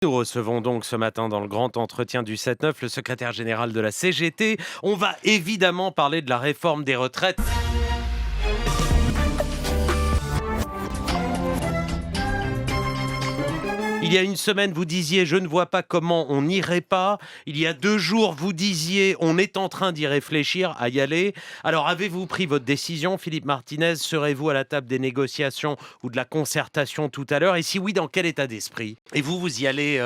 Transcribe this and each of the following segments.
Nous recevons donc ce matin dans le grand entretien du 7-9 le secrétaire général de la CGT. On va évidemment parler de la réforme des retraites. Il y a une semaine, vous disiez « je ne vois pas comment on n'irait pas ». Il y a 2 jours, vous disiez « on est en train d'y réfléchir, à y aller ». Alors, avez-vous pris votre décision, Philippe Martinez? Serez-vous à la table des négociations ou de la concertation tout à l'heure? Et si oui, dans quel état d'esprit? Et vous y allez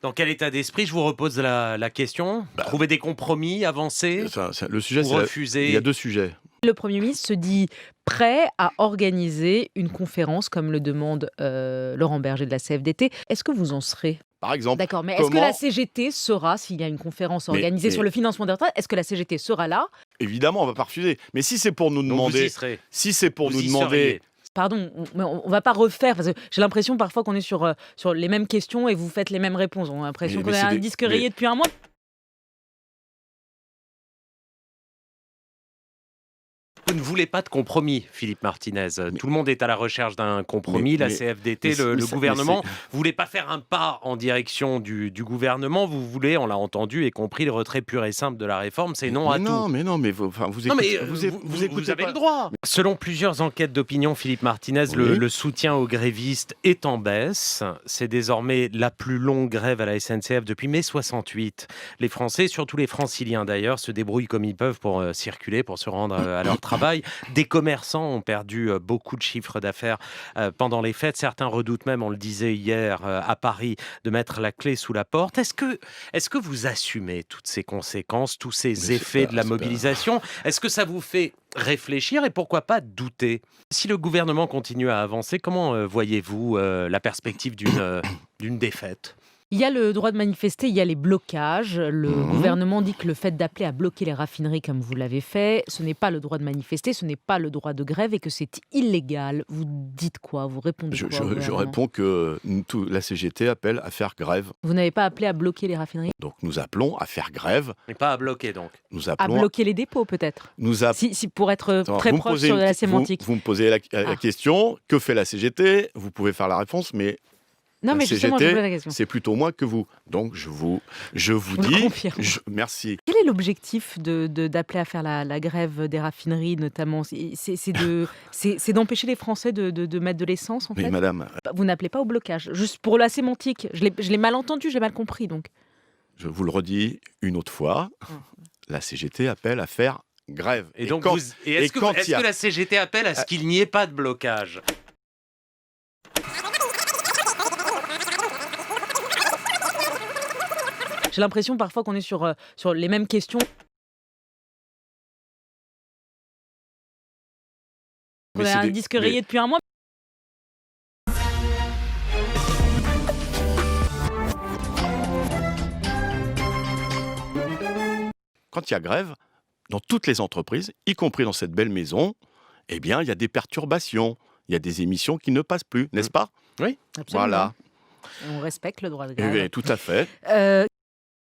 dans quel état d'esprit? Je vous repose la question. Trouver des compromis, avancer Le sujet, ou il y refuser? a deux sujets. Le Premier ministre se dit prêt à organiser une conférence comme le demande Laurent Berger de la CFDT. Est-ce que vous en serez? Par exemple, D'accord, mais est-ce que la CGT sera, s'il y a une conférence organisée sur le financement des retraites, est-ce que la CGT sera là? Évidemment, on va pas refuser. Mais si c'est pour nous Donc vous y demander, serez. si c'est pour Vous nous y demander, seriez. Pardon, on va pas refaire, parce que j'ai l'impression parfois qu'on est sur les mêmes questions et vous faites les mêmes réponses. On a l'impression qu'on mais a c'est un des- disque mais- rayé depuis un mois. Vous ne voulez pas de compromis, Philippe Martinez. Tout le monde est à la recherche d'un compromis. La CFDT, le gouvernement. Vous ne voulez pas faire un pas en direction du gouvernement. Vous voulez, on l'a entendu et compris, le retrait pur et simple de la réforme. C'est non à tout. mais vous Non, mais écoutez, vous écoutez avez pas. le droit. Selon plusieurs enquêtes d'opinion, Philippe Martinez, Oui. le soutien aux grévistes est en baisse. C'est désormais la plus longue grève à la SNCF depuis mai 68. Les Français, surtout les Franciliens d'ailleurs, se débrouillent comme ils peuvent pour circuler, pour se rendre à leur travail. Des commerçants ont perdu beaucoup de chiffres d'affaires pendant les fêtes. Certains redoutent même, on le disait hier à Paris, de mettre la clé sous la porte. Est-ce que vous assumez toutes ces conséquences, tous ces effets de la mobilisation? Est-ce que ça vous fait réfléchir et pourquoi pas douter? Si le gouvernement continue à avancer, comment voyez-vous la perspective d'une défaite? Il y a le droit de manifester, il y a les blocages. Le gouvernement dit que le fait d'appeler à bloquer les raffineries comme vous l'avez fait, ce n'est pas le droit de manifester, ce n'est pas le droit de grève et que c'est illégal. Vous dites quoi? Vous répondez quoi au Je gouvernement? réponds que la CGT appelle à faire grève. Vous n'avez pas appelé à bloquer les raffineries? Donc nous appelons à faire grève. Mais pas à bloquer donc. Nous À appelons. bloquer les dépôts peut-être? Si pour être Attends, très vous me proche posez sur de la vous sémantique. me posez la question. Que fait la CGT? Vous pouvez faire la réponse, mais Non, mais la justement, je vous CGT, pose la question. c'est plutôt moi que vous. Donc je vous le dis. confirme. Merci. Quel est l'objectif d'appeler à faire la grève des raffineries, notamment? C'est d'empêcher les Français de mettre de l'essence, en Mais fait? madame, Vous n'appelez pas au blocage, juste pour la sémantique. Je l'ai mal entendu, j'ai mal compris, donc. je vous le redis une autre fois. La CGT appelle à faire grève. Et donc, quand- est-ce quand il y a- que la CGT appelle à ce qu'il n'y ait pas de blocage? J'ai l'impression parfois qu'on est sur les mêmes questions. On Mais a c'est un des- disque mais- rayé depuis un mois. Quand il y a grève, dans toutes les entreprises, y compris dans cette belle maison, eh bien, il y a des perturbations. Il y a des émissions qui ne passent plus, n'est-ce pas? Oui. Absolument. Voilà. On respecte le droit de Eh grève. bien, tout à fait.